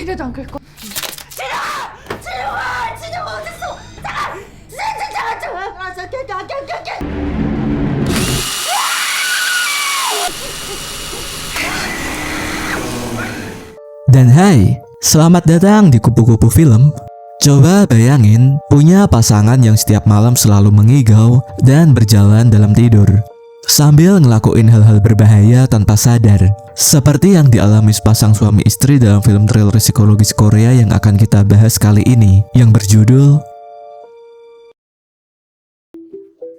이래도 안 갈 거. 진영아! 진영아 어딨어? 잠깐! Dan hai, selamat datang di Kupu-Kupu Film. Coba bayangin punya pasangan yang setiap malam selalu mengigau dan berjalan dalam tidur sambil ngelakuin hal-hal berbahaya tanpa sadar, seperti yang dialami sepasang suami istri dalam film thriller psikologis Korea yang akan kita bahas kali ini, yang berjudul.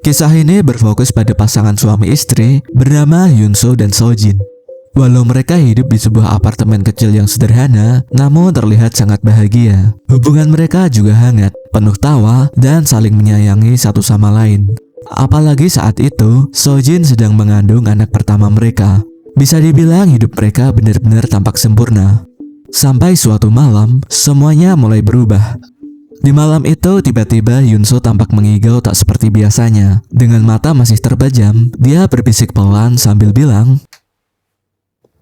Kisah ini berfokus pada pasangan suami istri bernama Hyunso dan Sojin. Walau mereka hidup di sebuah apartemen kecil yang sederhana, namun terlihat sangat bahagia. Hubungan mereka juga hangat, penuh tawa, dan saling menyayangi satu sama lain. Apalagi saat itu, Sojin sedang mengandung anak pertama mereka. Bisa dibilang hidup mereka benar-benar tampak sempurna. Sampai suatu malam, semuanya mulai berubah. Di malam itu, tiba-tiba Hyunso tampak mengigau tak seperti biasanya. Dengan mata masih terpejam, dia berbisik pelan sambil bilang,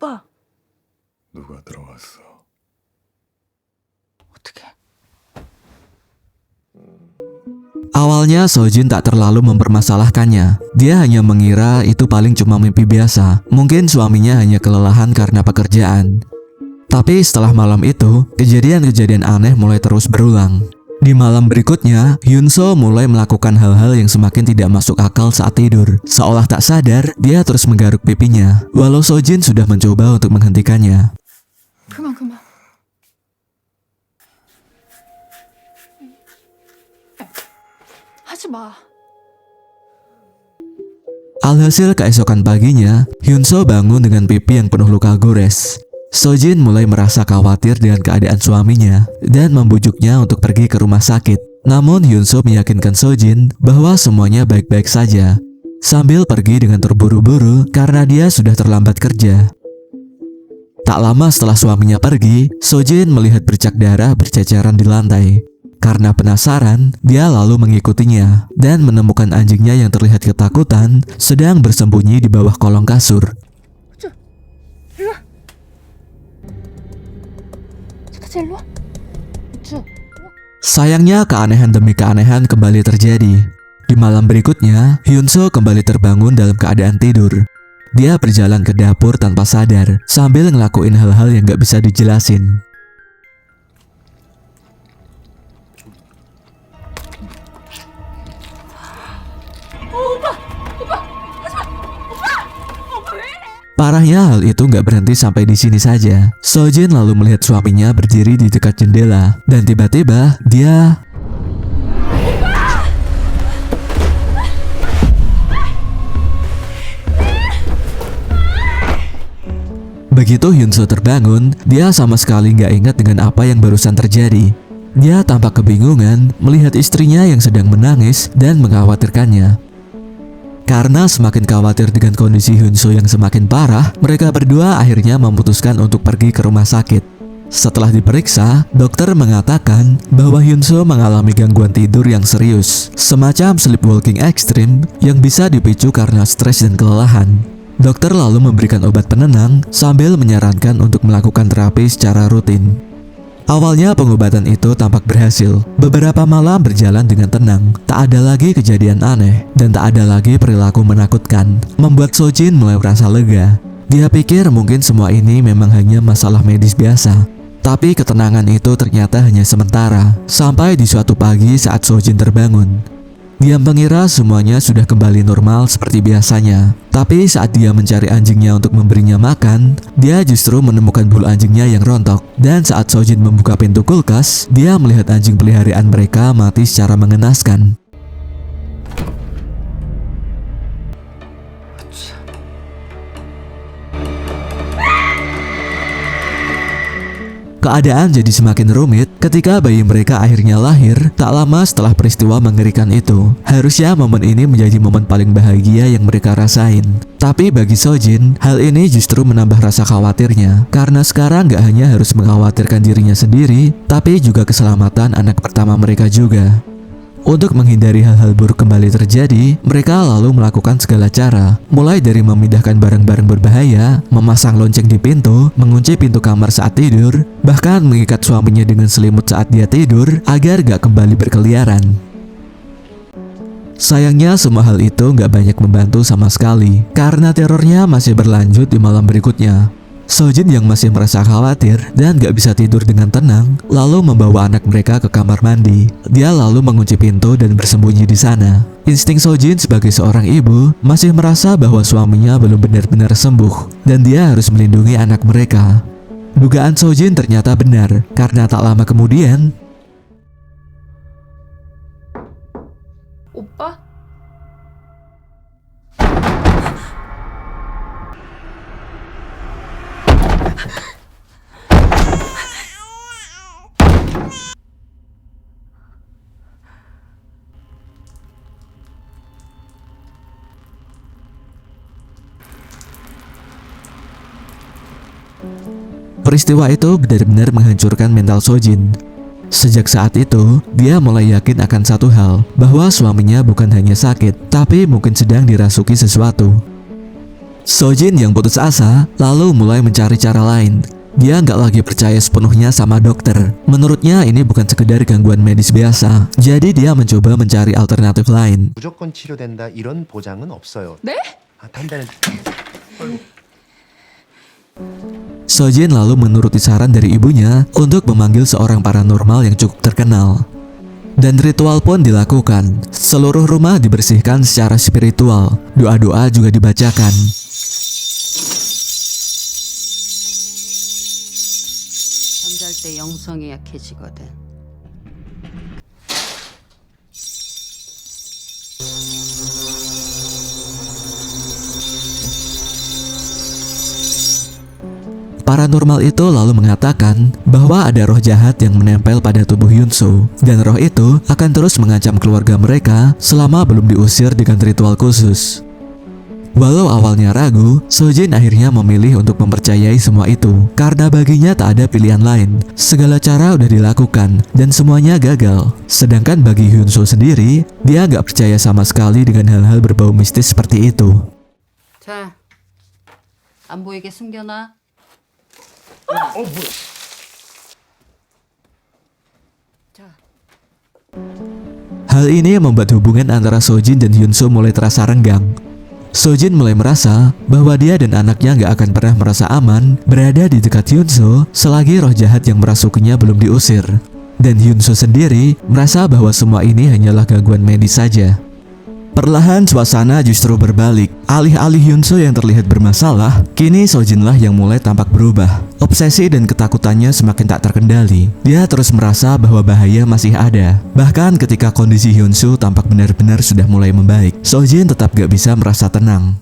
오빠 누가 들어왔어? 어떡해? Awalnya Sojin tak terlalu mempermasalahkannya. Dia hanya mengira itu paling cuma mimpi biasa. Mungkin suaminya hanya kelelahan karena pekerjaan. Tapi setelah malam itu, kejadian-kejadian aneh mulai terus berulang. Di malam berikutnya, Hyunso mulai melakukan hal-hal yang semakin tidak masuk akal saat tidur. Seolah tak sadar, dia terus menggaruk pipinya, walau Sojin sudah mencoba untuk menghentikannya. 그만. 하지 마. Alhasil keesokan paginya, Hyunso bangun dengan pipi yang penuh luka gores. Sojin mulai merasa khawatir dengan keadaan suaminya dan membujuknya untuk pergi ke rumah sakit. Namun Hyunso meyakinkan Sojin bahwa semuanya baik-baik saja, sambil pergi dengan terburu-buru karena dia sudah terlambat kerja. Tak lama setelah suaminya pergi, Sojin melihat bercak darah berceceran di lantai. Karena penasaran, dia lalu mengikutinya dan menemukan anjingnya yang terlihat ketakutan sedang bersembunyi di bawah kolong kasur. 일로 와. 쭉. Sayangnya keanehan demi keanehan kembali terjadi. Di malam berikutnya, Hyunso kembali terbangun dalam keadaan tidur. Dia berjalan ke dapur tanpa sadar, sambil ngelakuin hal-hal yang gak bisa dijelasin. Parahnya hal itu gak berhenti sampai di sini saja. Sojin lalu melihat suaminya berdiri di dekat jendela, dan tiba-tiba dia... Begitu Hyunso terbangun, dia sama sekali gak ingat dengan apa yang barusan terjadi. Dia tampak kebingungan melihat istrinya yang sedang menangis dan mengkhawatirkannya. Karena semakin khawatir dengan kondisi Hyunso yang semakin parah, mereka berdua akhirnya memutuskan untuk pergi ke rumah sakit. Setelah diperiksa, dokter mengatakan bahwa Hyunso mengalami gangguan tidur yang serius, semacam sleepwalking ekstrim yang bisa dipicu karena stres dan kelelahan. Dokter lalu memberikan obat penenang sambil menyarankan untuk melakukan terapi secara rutin. Awalnya pengobatan itu tampak berhasil. Beberapa malam berjalan dengan tenang, tak ada lagi kejadian aneh, dan tak ada lagi perilaku menakutkan, membuat Sojin mulai merasa lega. Dia pikir mungkin semua ini memang hanya masalah medis biasa. Tapi ketenangan itu ternyata hanya sementara, sampai di suatu pagi saat Sojin terbangun. Dia mengira semuanya sudah kembali normal seperti biasanya. Tapi saat dia mencari anjingnya untuk memberinya makan, dia justru menemukan bulu anjingnya yang rontok. Dan saat Sojin membuka pintu kulkas, dia melihat anjing peliharaan mereka mati secara mengenaskan. Keadaan jadi semakin rumit ketika bayi mereka akhirnya lahir tak lama setelah peristiwa mengerikan itu. Harusnya momen ini menjadi momen paling bahagia yang mereka rasain. Tapi bagi Sojin, hal ini justru menambah rasa khawatirnya. Karena sekarang gak hanya harus mengkhawatirkan dirinya sendiri, tapi juga keselamatan anak pertama mereka juga. Untuk menghindari hal-hal buruk kembali terjadi, mereka lalu melakukan segala cara, mulai dari memindahkan barang-barang berbahaya, memasang lonceng di pintu, mengunci pintu kamar saat tidur, bahkan mengikat suaminya dengan selimut saat dia tidur agar gak kembali berkeliaran. Sayangnya semua hal itu gak banyak membantu sama sekali, karena terornya masih berlanjut di malam berikutnya. Sojin yang masih merasa khawatir dan gak bisa tidur dengan tenang, lalu membawa anak mereka ke kamar mandi. Dia lalu mengunci pintu dan bersembunyi di sana. Insting Sojin sebagai seorang ibu masih merasa bahwa suaminya belum benar-benar sembuh dan dia harus melindungi anak mereka. Dugaan Sojin ternyata benar, karena tak lama kemudian 오빠? peristiwa itu benar-benar menghancurkan mental Sojin. Sejak saat itu, dia mulai yakin akan satu hal, bahwa suaminya bukan hanya sakit, tapi mungkin sedang dirasuki sesuatu. Sojin yang putus asa, lalu mulai mencari cara lain. Dia nggak lagi percaya sepenuhnya sama dokter. Menurutnya ini bukan sekedar gangguan medis biasa, jadi dia mencoba mencari alternatif lain. 무조건 치료된다 이런 보장은 없어요. 네? 단단한 Sojin lalu menuruti saran dari ibunya untuk memanggil seorang paranormal yang cukup terkenal. Dan ritual pun dilakukan. Seluruh rumah dibersihkan secara spiritual. Doa-doa juga dibacakan. 잠잘 때 영성이 약해지거든. Paranormal itu lalu mengatakan bahwa ada roh jahat yang menempel pada tubuh Yunso, dan roh itu akan terus mengancam keluarga mereka selama belum diusir dengan ritual khusus. Walau awalnya ragu, Sojin akhirnya memilih untuk mempercayai semua itu karena baginya tak ada pilihan lain. Segala cara udah dilakukan dan semuanya gagal. Sedangkan bagi Hyunso sendiri, dia gak percaya sama sekali dengan hal-hal berbau mistis seperti itu. 자, 안 보이게 숨겨놔. 자, Hal ini membuat hubungan antara Sojin dan Hyunso mulai terasa renggang. Sojin mulai merasa bahwa dia dan anaknya gak akan pernah merasa aman berada di dekat Hyunso selagi roh jahat yang merasukinya belum diusir. Dan Hyunso sendiri merasa bahwa semua ini hanyalah gangguan medis saja. Perlahan suasana justru berbalik. Alih-alih Hyunso yang terlihat bermasalah, kini Sojinlah yang mulai tampak berubah. Obsesi dan ketakutannya semakin tak terkendali. Dia terus merasa bahwa bahaya masih ada. Bahkan ketika kondisi Hyunso tampak benar-benar sudah mulai membaik, Sojin tetap gak bisa merasa tenang.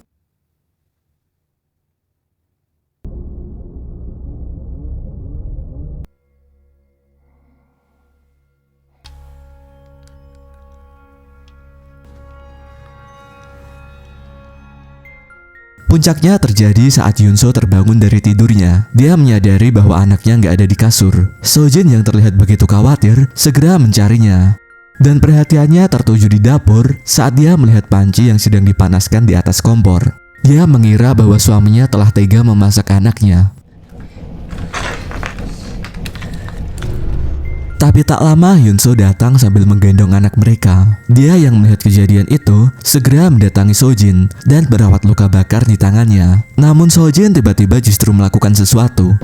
Puncaknya terjadi saat Hyunso terbangun dari tidurnya. Dia menyadari bahwa anaknya nggak ada di kasur. Sojin yang terlihat begitu khawatir segera mencarinya. Dan perhatiannya tertuju di dapur saat dia melihat panci yang sedang dipanaskan di atas kompor. Dia mengira bahwa suaminya telah tega memasak anaknya. Tapi tak lama Hyunso datang sambil menggendong anak mereka. Dia yang melihat kejadian itu segera mendatangi Sojin dan merawat luka bakar di tangannya. Namun Sojin tiba-tiba justru melakukan sesuatu.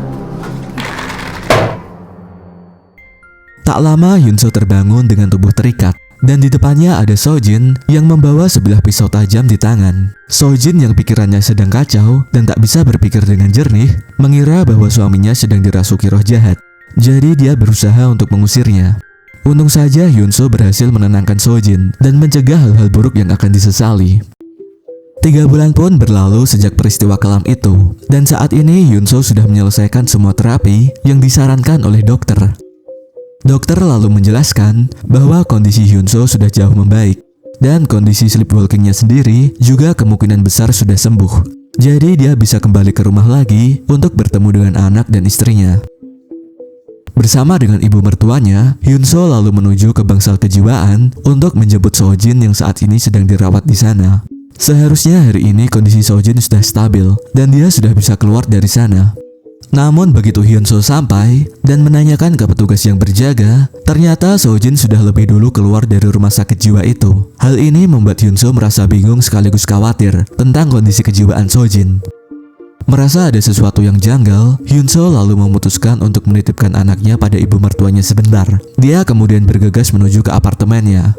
Tak lama Hyunso terbangun dengan tubuh terikat. Dan di depannya ada Sojin yang membawa sebilah pisau tajam di tangan. Sojin yang pikirannya sedang kacau dan tak bisa berpikir dengan jernih, mengira bahwa suaminya sedang dirasuki roh jahat. Jadi dia berusaha untuk mengusirnya. Untung saja Hyunso berhasil menenangkan Sojin dan mencegah hal-hal buruk yang akan disesali. 3 bulan pun berlalu sejak peristiwa kelam itu. Dan saat ini Hyunso sudah menyelesaikan semua terapi yang disarankan oleh dokter. Dokter lalu menjelaskan bahwa kondisi Hyunso sudah jauh membaik. Dan kondisi sleepwalkingnya sendiri juga kemungkinan besar sudah sembuh. Jadi dia bisa kembali ke rumah lagi untuk bertemu dengan anak dan istrinya. Bersama dengan ibu mertuanya, Hyunso lalu menuju ke bangsal kejiwaan untuk menjemput Sojin yang saat ini sedang dirawat di sana. Seharusnya hari ini kondisi Sojin sudah stabil dan dia sudah bisa keluar dari sana. Namun begitu Hyunso sampai dan menanyakan ke petugas yang berjaga, ternyata Sojin sudah lebih dulu keluar dari rumah sakit jiwa itu. Hal ini membuat Hyunso merasa bingung sekaligus khawatir tentang kondisi kejiwaan Sojin. Merasa ada sesuatu yang janggal, Hyunso lalu memutuskan untuk menitipkan anaknya pada ibu mertuanya sebentar. Dia kemudian bergegas menuju ke apartemennya.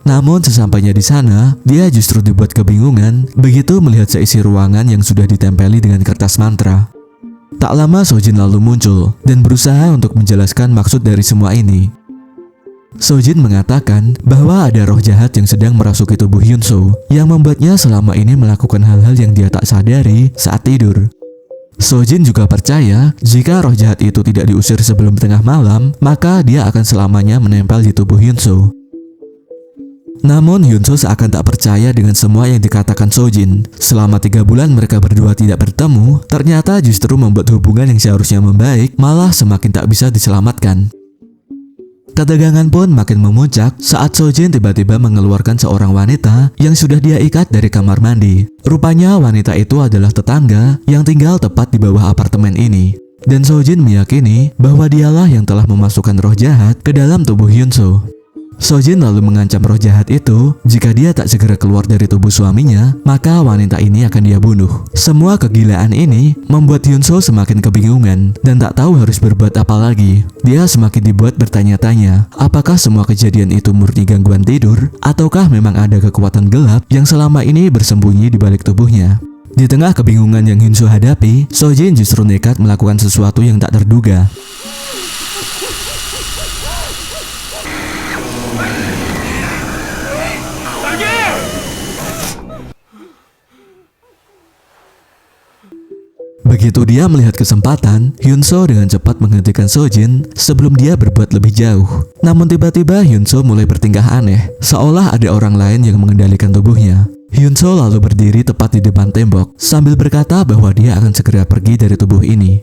Namun sesampainya di sana, dia justru dibuat kebingungan begitu melihat seisi ruangan yang sudah ditempeli dengan kertas mantra. Tak lama Sojin lalu muncul dan berusaha untuk menjelaskan maksud dari semua ini. Sojin mengatakan bahwa ada roh jahat yang sedang merasuki tubuh Hyunso yang membuatnya selama ini melakukan hal-hal yang dia tak sadari saat tidur. Sojin juga percaya jika roh jahat itu tidak diusir sebelum tengah malam, maka dia akan selamanya menempel di tubuh Hyunso. Namun Hyunso seakan tak percaya dengan semua yang dikatakan Sojin. Selama 3 bulan mereka berdua tidak bertemu, ternyata justru membuat hubungan yang seharusnya membaik malah semakin tak bisa diselamatkan. Ketegangan pun makin memuncak saat Sojin tiba-tiba mengeluarkan seorang wanita yang sudah dia ikat dari kamar mandi. Rupanya wanita itu adalah tetangga yang tinggal tepat di bawah apartemen ini. Dan Sojin meyakini bahwa dialah yang telah memasukkan roh jahat ke dalam tubuh Hyunso. Sojin lalu mengancam roh jahat itu jika dia tak segera keluar dari tubuh suaminya, maka wanita ini akan dia bunuh. Semua kegilaan ini membuat Hyunso semakin kebingungan dan tak tahu harus berbuat apa lagi. Dia semakin dibuat bertanya-tanya, apakah semua kejadian itu murni gangguan tidur ataukah memang ada kekuatan gelap yang selama ini bersembunyi di balik tubuhnya. Di tengah kebingungan yang Hyunso hadapi, Sojin justru nekat melakukan sesuatu yang tak terduga. Begitu dia melihat kesempatan, Hyunso dengan cepat menghentikan Sojin sebelum dia berbuat lebih jauh. Namun tiba-tiba Hyunso mulai bertingkah aneh, seolah ada orang lain yang mengendalikan tubuhnya. Hyunso lalu berdiri tepat di depan tembok sambil berkata bahwa dia akan segera pergi dari tubuh ini.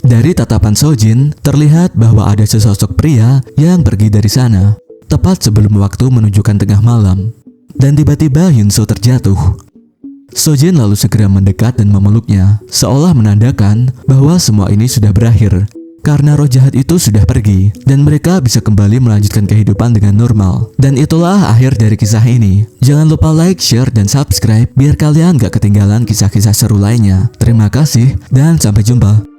Dari tatapan Sojin, terlihat bahwa ada sesosok pria yang pergi dari sana, tepat sebelum waktu menunjukkan tengah malam. Dan tiba-tiba Hyunso terjatuh. Sojin lalu segera mendekat dan memeluknya, seolah menandakan bahwa semua ini sudah berakhir. Karena roh jahat itu sudah pergi, dan mereka bisa kembali melanjutkan kehidupan dengan normal. Dan itulah akhir dari kisah ini. Jangan lupa like, share, dan subscribe biar kalian gak ketinggalan kisah-kisah seru lainnya. Terima kasih, dan sampai jumpa.